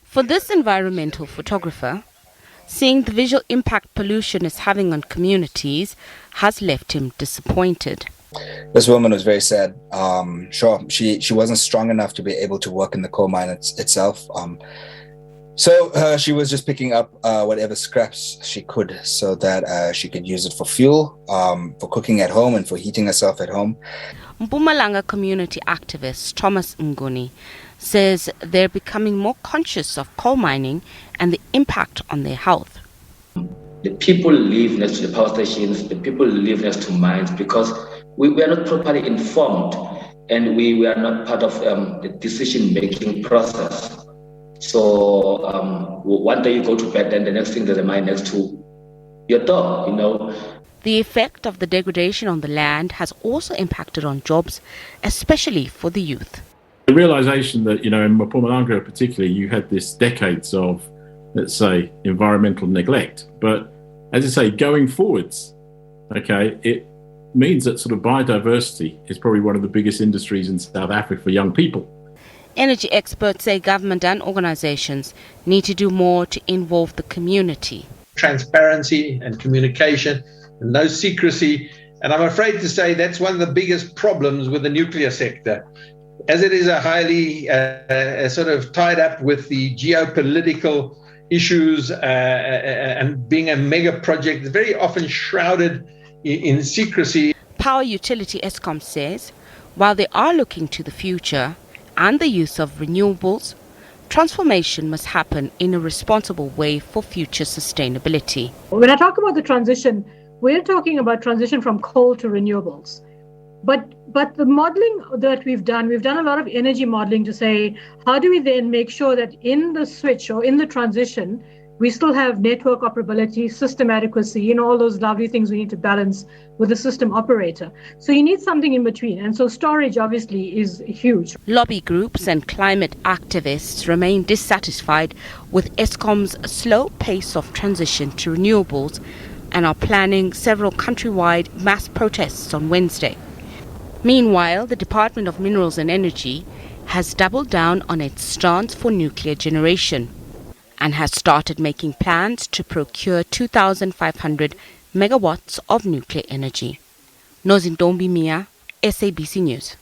For this environmental photographer, seeing the visual impact pollution is having on communities has left him disappointed. This woman was very sad. Sure, she wasn't strong enough to be able to work in the coal mine itself. So she was just picking up whatever scraps she could so that she could use it for fuel, for cooking at home and for heating herself at home. Mpumalanga community activist Thomas Nguni says they're becoming more conscious of coal mining and the impact on their health. The people live next to the power stations, the people live next to mines because we are not properly informed and we are not part of the decision-making process. So one day you go to bed and the next thing there's a mine next to your door, The effect of the degradation on the land has also impacted on jobs, especially for the youth. The realization that, in Mpumalanga particularly, you had this decades of, let's say, environmental neglect. But as I say, going forwards, it means that sort of biodiversity is probably one of the biggest industries in South Africa for young people. Energy experts say government and organizations need to do more to involve the community. Transparency and communication and no secrecy. And I'm afraid to say that's one of the biggest problems with the nuclear sector. As it is a highly sort of tied up with the geopolitical issues and being a mega project, it's very often shrouded in secrecy. Power utility Eskom says while they are looking to the future and the use of renewables, transformation must happen in a responsible way for future sustainability. When I talk about the transition, we're talking about transition from coal to renewables. But the modeling that we've done a lot of energy modeling to say, how do we then make sure that in the switch or in the transition, we still have network operability, system adequacy, all those lovely things we need to balance with the system operator. So you need something in between. And so storage obviously is huge. Lobby groups and climate activists remain dissatisfied with Eskom's slow pace of transition to renewables and are planning several countrywide mass protests on Wednesday. Meanwhile, the Department of Minerals and Energy has doubled down on its stance for nuclear generation and has started making plans to procure 2,500 megawatts of nuclear energy. Nozintombi Mia, SABC News.